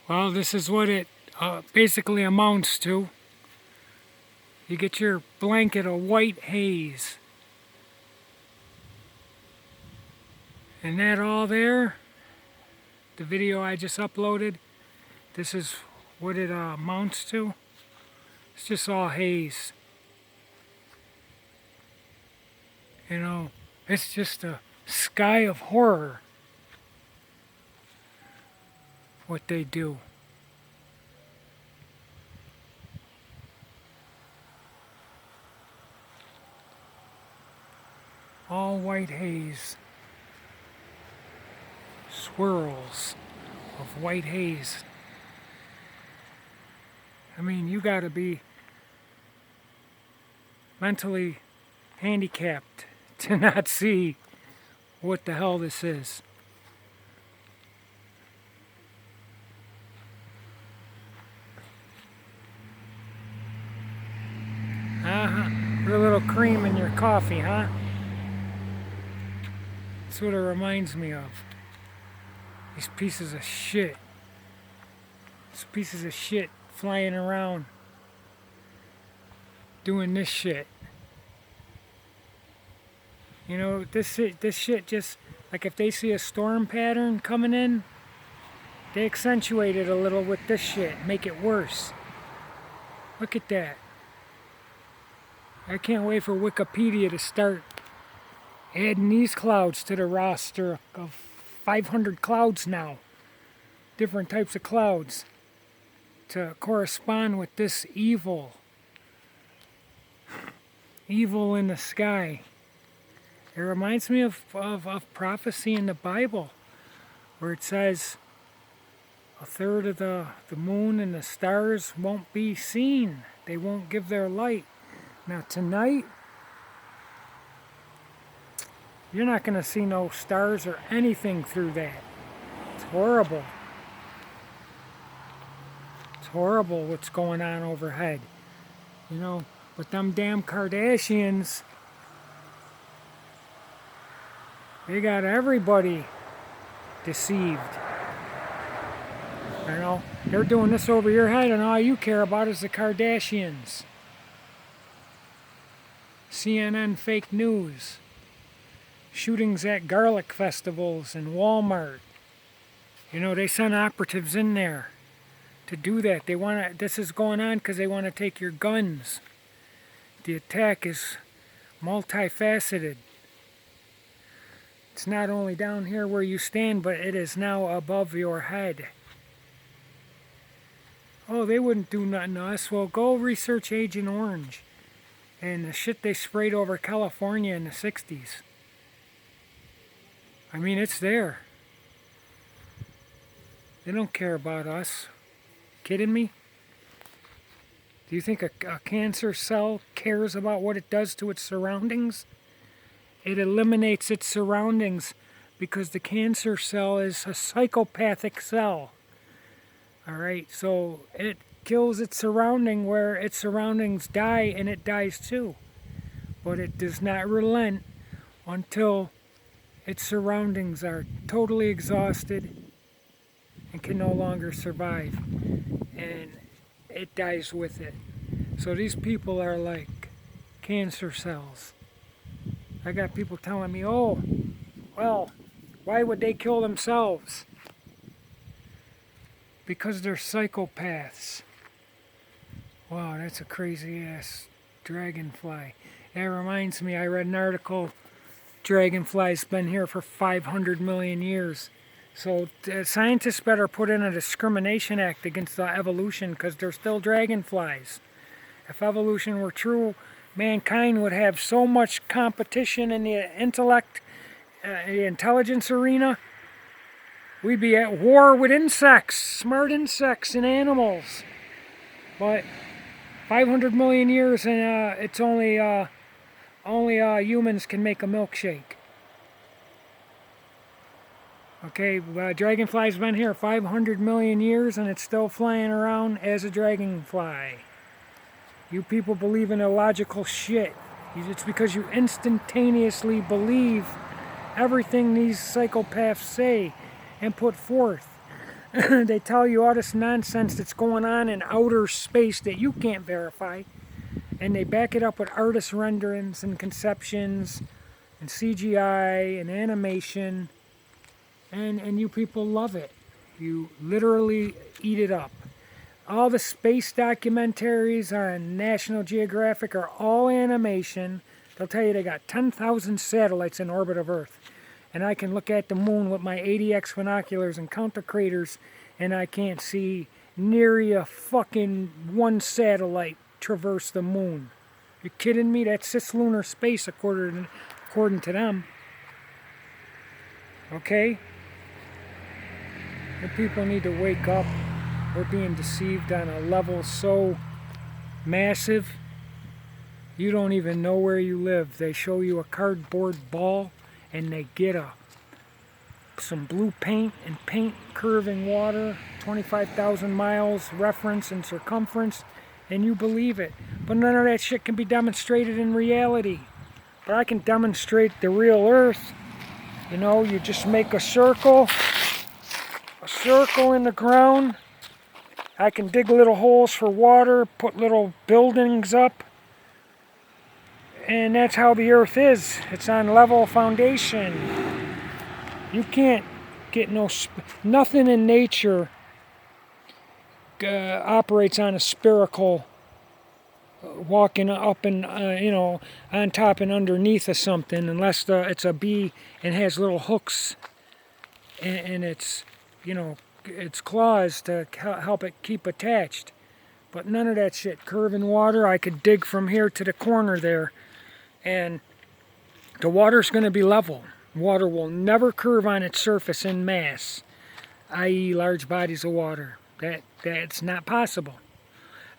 Well, this is what it basically amounts to. You get your blanket of white haze. And that all there, the video I just uploaded, this is what it amounts to. It's just all haze. You know, it's just a sky of horror. What they do. All white haze. Swirls of white haze. I mean, you gotta be mentally handicapped to not see what the hell this is. Put a little cream in your coffee, huh? That's what it reminds me of. These pieces of shit. These pieces of shit flying around doing this shit. You know, this shit just, like if they see a storm pattern coming in, they accentuate it a little with this shit, make it worse. Look at that. I can't wait for Wikipedia to start adding these clouds to the roster of 500 clouds now. Different types of clouds to correspond with this evil. Evil in the sky. It reminds me of prophecy in the Bible where it says a third of the moon and the stars won't be seen. They won't give their light. Now tonight, you're not going to see no stars or anything through that. It's horrible. It's horrible what's going on overhead. You know, but them damn Kardashians, they got everybody deceived. You know, they're doing this over your head and all you care about is the Kardashians. CNN fake news. Shootings at garlic festivals and Walmart. You know, they send operatives in there to do that. They want to. This is going on because they want to take your guns. The attack is multifaceted. It's not only down here where you stand, but it is now above your head. Oh, they wouldn't do nothing to us. Well, go research Agent Orange and the shit they sprayed over California in the 60s. I mean, it's there. They don't care about us. Kidding me? Do you think a cancer cell cares about what it does to its surroundings? It eliminates its surroundings because the cancer cell is a psychopathic cell. Alright, so it kills its surrounding where its surroundings die and it dies too. But it does not relent until its surroundings are totally exhausted and can no longer survive. And it dies with it. So these people are like cancer cells. I got people telling me, oh, well, why would they kill themselves? Because they're psychopaths. Wow, that's a crazy ass dragonfly. That reminds me, I read an article, dragonfly's been here for 500 million years. So scientists better put in a discrimination act against evolution because they're still dragonflies. If evolution were true, mankind would have so much competition in the the intelligence arena. We'd be at war with insects, smart insects and animals. But 500 million years and it's only humans can make a milkshake. Okay, dragonfly's been here 500 million years and it's still flying around as a dragonfly. You people believe in illogical shit. It's because you instantaneously believe everything these psychopaths say and put forth. They tell you all this nonsense that's going on in outer space that you can't verify. And they back it up with artist renderings and conceptions and CGI and animation. And you people love it. You literally eat it up. All the space documentaries on National Geographic are all animation. They'll tell you they got 10,000 satellites in orbit of Earth. And I can look at the moon with my 80x binoculars and count the craters, and I can't see nary a fucking one satellite traverse the moon. You kidding me? That's cislunar space according to them. Okay? The people need to wake up. We're being deceived on a level so massive, you don't even know where you live. They show you a cardboard ball and they get some blue paint and paint curving water, 25,000 miles reference and circumference, and you believe it. But none of that shit can be demonstrated in reality. But I can demonstrate the real Earth. You know, you just make a circle in the ground. I can dig little holes for water, put little buildings up, and that's how the Earth is. It's on level foundation. You can't get nothing in nature operates on a spherical, walking up and on top and underneath of something, unless it's a bee and has little hooks and it's its claws to help it keep attached. But none of that shit. Curving water, I could dig from here to the corner there, and the water's going to be level. Water will never curve on its surface in mass, i.e. large bodies of water. That's not possible.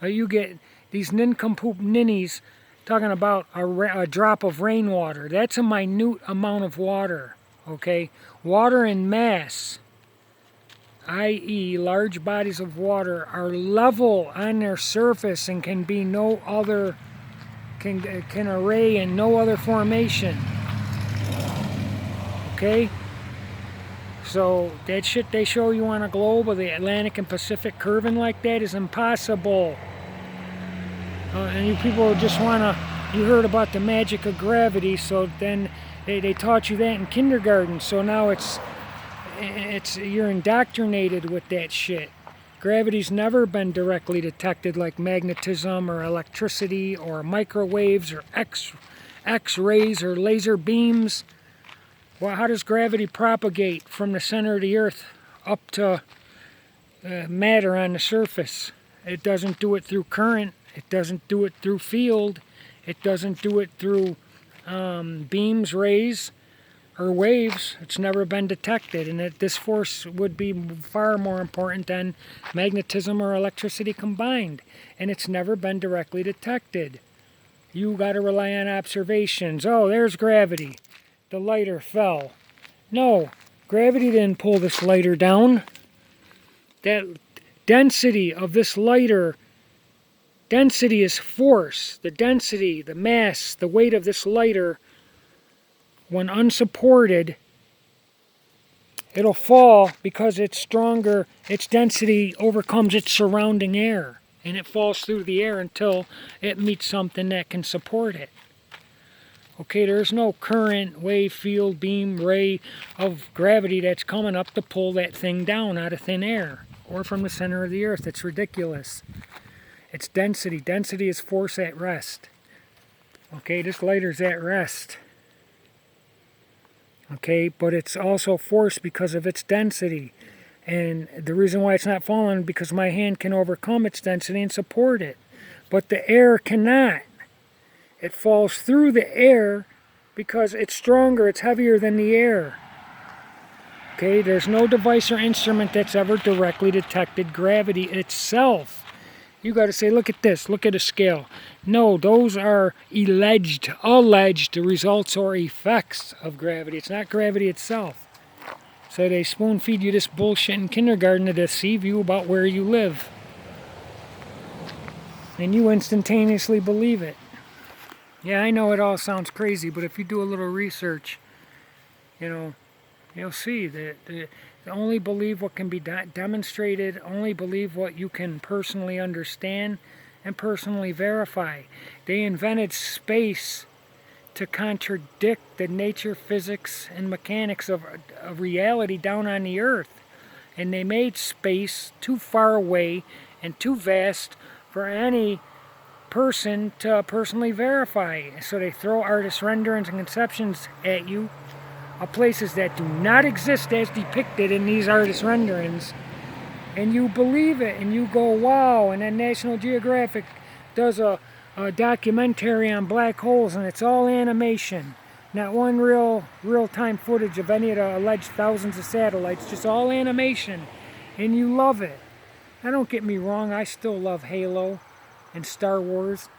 You get these nincompoop ninnies talking about a drop of rainwater. That's a minute amount of water, okay? Water in mass, i.e. large bodies of water, are level on their surface and can be no other, can array in no other formation. Okay? So that shit they show you on a globe of the Atlantic and Pacific curving like that is impossible. And you people just you heard about the magic of gravity, so then they taught you that in kindergarten. So now you're indoctrinated with that shit. Gravity's never been directly detected like magnetism or electricity or microwaves or X-rays or laser beams. Well, how does gravity propagate from the center of the Earth up to matter on the surface? It doesn't do it through current. It doesn't do it through field. It doesn't do it through beams, rays, or waves. It's never been detected, and this force would be far more important than magnetism or electricity combined, and it's never been directly detected. You got to rely on observations. Oh, there's gravity. The lighter fell. No, gravity didn't pull this lighter down. That density of this lighter, density is force. The density, the mass, the weight of this lighter, when unsupported, it'll fall because it's stronger. Its density overcomes its surrounding air, and it falls through the air until it meets something that can support it. Okay, there's no current, wave, field, beam, ray of gravity that's coming up to pull that thing down out of thin air or from the center of the Earth. It's ridiculous. It's density. Density is force at rest. Okay, this lighter's at rest. Okay, but it's also force because of its density. And the reason why it's not falling is because my hand can overcome its density and support it. But the air cannot. It falls through the air because it's stronger, it's heavier than the air. Okay, there's no device or instrument that's ever directly detected gravity itself. You got to say, look at this, look at a scale. No, those are alleged results or effects of gravity. It's not gravity itself. So they spoon feed you this bullshit in kindergarten to deceive you about where you live. And you instantaneously believe it. Yeah, I know it all sounds crazy, but if you do a little research, you'll see that only believe what can be demonstrated, only believe what you can personally understand and personally verify. They invented space to contradict the nature, physics, and mechanics of reality down on the earth. And they made space too far away and too vast for any person to personally verify. So they throw artist renderings and conceptions at you of places that do not exist as depicted in these artist renderings, and you believe it and you go wow. And then National Geographic does a documentary on black holes, and it's all animation, not one real-time footage of any of the alleged thousands of satellites, just all animation, and you love it. Now don't get me wrong, I still love Halo and Star Wars,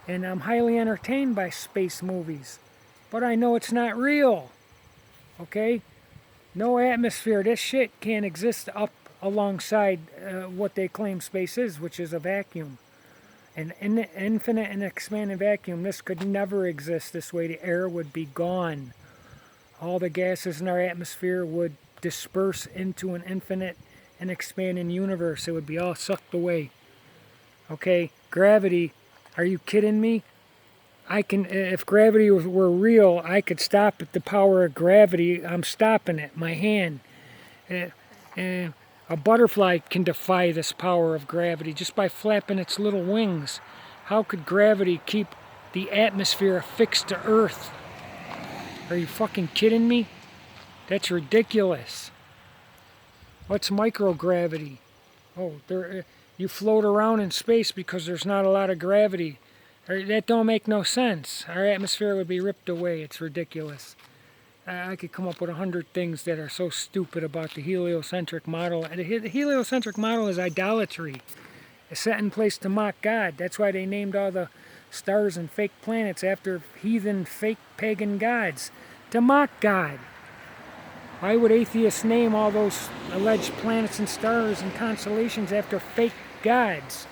and I'm highly entertained by space movies, but I know it's not real. Okay? No atmosphere. This shit can't exist up alongside what they claim space is, which is a vacuum. An infinite and expanding vacuum. This could never exist this way. The air would be gone. All the gases in our atmosphere would disperse into an infinite and expanding universe. It would be all sucked away. Okay? Gravity. Are you kidding me? If gravity were real, I could stop at the power of gravity. I'm stopping it. My hand. A butterfly can defy this power of gravity just by flapping its little wings. How could gravity keep the atmosphere affixed to Earth? Are you fucking kidding me? That's ridiculous. What's microgravity? Oh, you float around in space because there's not a lot of gravity. That don't make no sense. Our atmosphere would be ripped away. It's ridiculous. I could come up with 100 things that are so stupid about the heliocentric model. And the heliocentric model is idolatry. It's set in place to mock God. That's why they named all the stars and fake planets after heathen, fake, pagan gods. To mock God. Why would atheists name all those alleged planets and stars and constellations after fake gods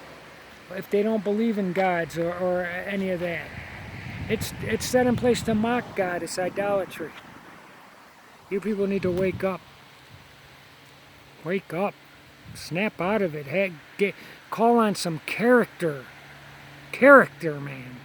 if they don't believe in gods or any of that? It's set in place to mock God. It's idolatry. You people need to wake up. Wake up. Snap out of it. Call on some character. Character, man.